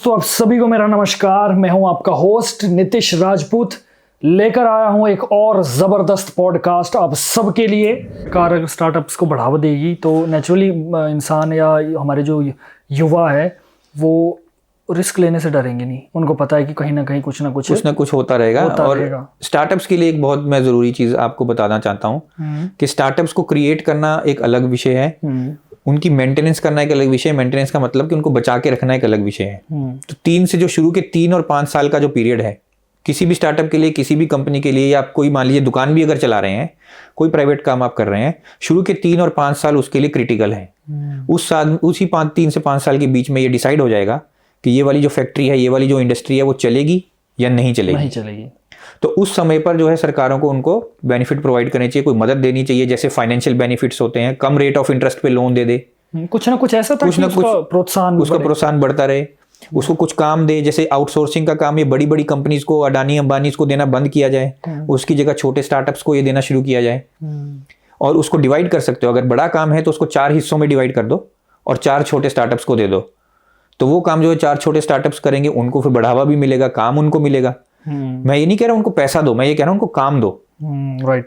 तो आप सभी को मेरा नमस्कार। मैं हूं आपका होस्ट नितिश राजपूत। लेकर आया हूं एक और ज़बरदस्त पॉडकास्ट आप सबके लिए। कार अगर स्टार्टअप्स को बढ़ावा देगी तो नेचुरली इंसान या हमारे जो युवा है वो रिस्क लेने से डरेंगे नहीं। उनको पता है कि कहीं ना कहीं कुछ ना कुछ होता रहेगा। और स्टार्टअप्स के लिए एक बहुत मैं ज़रूरी चीज़ आपको बताना चाहता हूँ कि स्टार्टअप्स को क्रिएट करना एक अलग विषय है, उनकी मेंटेनेंस करना एक अलग विषय है। मेंटेनेंस का मतलब कि उनको बचा के रखना एक अलग विषय है। तो 3 से जो शुरू के 3 और 5 साल का जो पीरियड है किसी भी स्टार्टअप के लिए, किसी भी कंपनी के लिए, या आप कोई मान लीजिए दुकान भी अगर चला रहे हैं, कोई प्राइवेट काम आप कर रहे हैं, शुरू के 3 और 5 साल उसके लिए क्रिटिकल है। उसी 3 से 5 साल के बीच में ये डिसाइड हो जाएगा कि ये वाली जो फैक्ट्री है, ये वाली जो इंडस्ट्री है, वो चलेगी या नहीं चलेगी। तो उस समय पर जो है सरकारों को उनको बेनिफिट प्रोवाइड करने चाहिए, कोई मदद देनी चाहिए। जैसे फाइनेंशियल बेनिफिट्स होते हैं, कम रेट ऑफ इंटरेस्ट पे लोन दे दे, कुछ ना कुछ ऐसा था, कुछ ना कुछ प्रोत्साहन बढ़ता रहे, उसको कुछ काम दे। जैसे आउटसोर्सिंग का काम ये बड़ी बड़ी कंपनीज को, अडानी अंबानी को देना बंद किया जाए, उसकी जगह छोटे स्टार्टअप्स को ये देना शुरू किया जाए। और उसको डिवाइड कर सकते हो, अगर बड़ा काम है तो उसको 4 हिस्सों में डिवाइड कर दो और 4 छोटे स्टार्टअप्स को दे दो। तो वो काम जो है 4 छोटे स्टार्टअप्स करेंगे, उनको फिर बढ़ावा भी मिलेगा, काम उनको मिलेगा। मैं ये नहीं कह रहा उनको पैसा दो, मैं ये कह रहा हूँ उनको काम दो।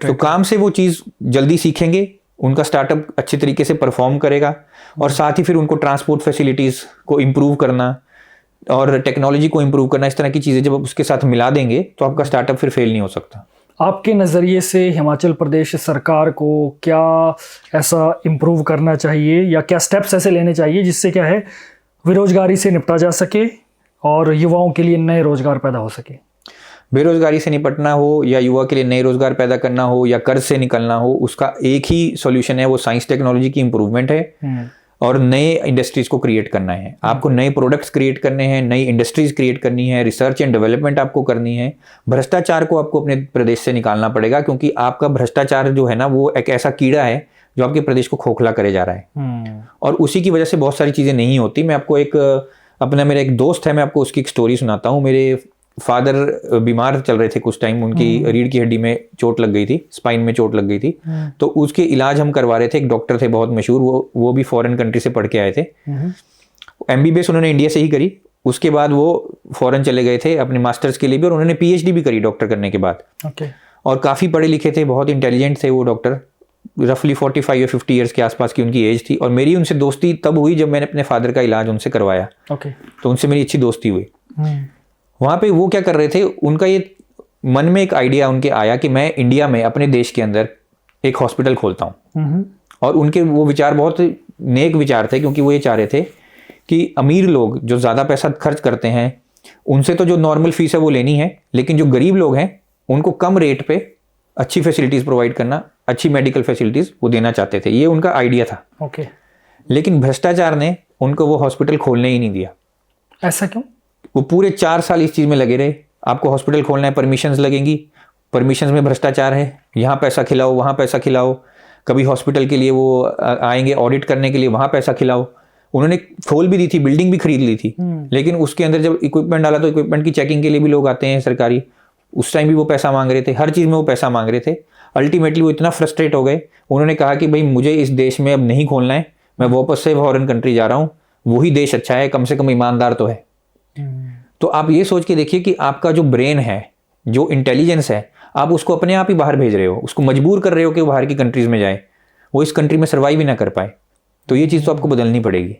तो काम से वो चीज जल्दी सीखेंगे, उनका स्टार्टअप अच्छे तरीके से परफॉर्म करेगा। और साथ ही फिर उनको ट्रांसपोर्ट फैसिलिटीज को इम्प्रूव करना और टेक्नोलॉजी को इम्प्रूव करना, इस तरह की चीजें जब आप उसके साथ मिला देंगे तो आपका स्टार्टअप फिर फेल नहीं हो सकता। आपके नज़रिए से हिमाचल प्रदेश सरकार को क्या ऐसा इम्प्रूव करना चाहिए या क्या स्टेप्स ऐसे लेने चाहिए जिससे क्या है बेरोजगारी से निपटा जा सके और युवाओं के लिए नए रोजगार पैदा हो सके? बेरोजगारी से निपटना हो या युवा के लिए नए रोजगार पैदा करना हो या कर्ज से निकलना हो, उसका एक ही सॉल्यूशन है, वो साइंस टेक्नोलॉजी की इंप्रूवमेंट है और नए इंडस्ट्रीज को क्रिएट करना है। आपको नए प्रोडक्ट्स क्रिएट करने हैं, नई इंडस्ट्रीज क्रिएट करनी है, रिसर्च एंड डेवलपमेंट आपको करनी है। भ्रष्टाचार को आपको अपने प्रदेश से निकालना पड़ेगा, क्योंकि आपका भ्रष्टाचार जो है ना, वो एक ऐसा कीड़ा है जो आपके प्रदेश को खोखला करे जा रहा है। और उसी की वजह से बहुत सारी चीजें नहीं होती। मैं आपको मेरा एक दोस्त है, मैं आपको उसकी एक स्टोरी सुनाता हूँ। मेरे फादर बीमार चल रहे थे कुछ टाइम, उनकी रीढ़ की हड्डी में चोट लग गई थी, स्पाइन में चोट लग गई थी। तो उसके इलाज हम करवा रहे थे। एक डॉक्टर थे बहुत मशहूर, वो भी फॉरेन कंट्री से पढ़ के आए थे। MBBS उन्होंने इंडिया से ही करी, उसके बाद वो फॉरेन चले गए थे अपने मास्टर्स के लिए भी, और उन्होंने PhD भी करी डॉक्टर करने के बाद। और काफ़ी पढ़े लिखे थे, बहुत इंटेलिजेंट थे वो डॉक्टर। रफली 45 या 50 ईयर्स के आसपास की उनकी एज थी। और मेरी उनसे दोस्ती तब हुई जब मैंने अपने फादर का इलाज उनसे करवाया। तो उनसे मेरी अच्छी दोस्ती हुई। वहाँ पे वो क्या कर रहे थे, उनका ये मन में एक आइडिया उनके आया कि मैं इंडिया में अपने देश के अंदर एक हॉस्पिटल खोलता हूँ। और उनके वो विचार बहुत नेक विचार थे, क्योंकि वो ये चाह रहे थे कि अमीर लोग जो ज़्यादा पैसा खर्च करते हैं उनसे तो जो नॉर्मल फीस है वो लेनी है, लेकिन जो गरीब लोग हैं उनको कम रेट पे अच्छी फैसिलिटीज़ प्रोवाइड करना, अच्छी मेडिकल फैसिलिटीज़ वो देना चाहते थे। ये उनका आइडिया था। लेकिन भ्रष्टाचार ने उनको वो हॉस्पिटल खोलने ही नहीं दिया। ऐसा क्यों? वो पूरे 4 साल इस चीज़ में लगे रहे। आपको हॉस्पिटल खोलना है, परमिशंस लगेंगी, परमिशंस में भ्रष्टाचार है, यहाँ पैसा खिलाओ, वहाँ पैसा खिलाओ। कभी हॉस्पिटल के लिए वो आएंगे ऑडिट करने के लिए, वहाँ पैसा खिलाओ। उन्होंने खोल भी दी थी, बिल्डिंग भी खरीद ली थी, लेकिन उसके अंदर जब इक्विपमेंट डाला तो इक्विपमेंट की चेकिंग के लिए भी लोग आते हैं सरकारी, उस टाइम भी वो पैसा मांग रहे थे, हर चीज़ में वो पैसा मांग रहे थे। अल्टीमेटली वो इतना फ्रस्ट्रेट हो गए, उन्होंने कहा कि भाई मुझे इस देश में अब नहीं खोलना है, मैं वापस से फॉरेन कंट्री जा रहा हूँ, वही देश अच्छा है, कम से कम ईमानदार तो है। तो आप ये सोच के देखिए कि आपका जो ब्रेन है, जो इंटेलिजेंस है, आप उसको अपने आप ही बाहर भेज रहे हो, उसको मजबूर कर रहे हो कि वो बाहर की कंट्रीज में जाए, वो इस कंट्री में सर्वाइव ही ना कर पाए। तो ये चीज़ तो आपको बदलनी पड़ेगी।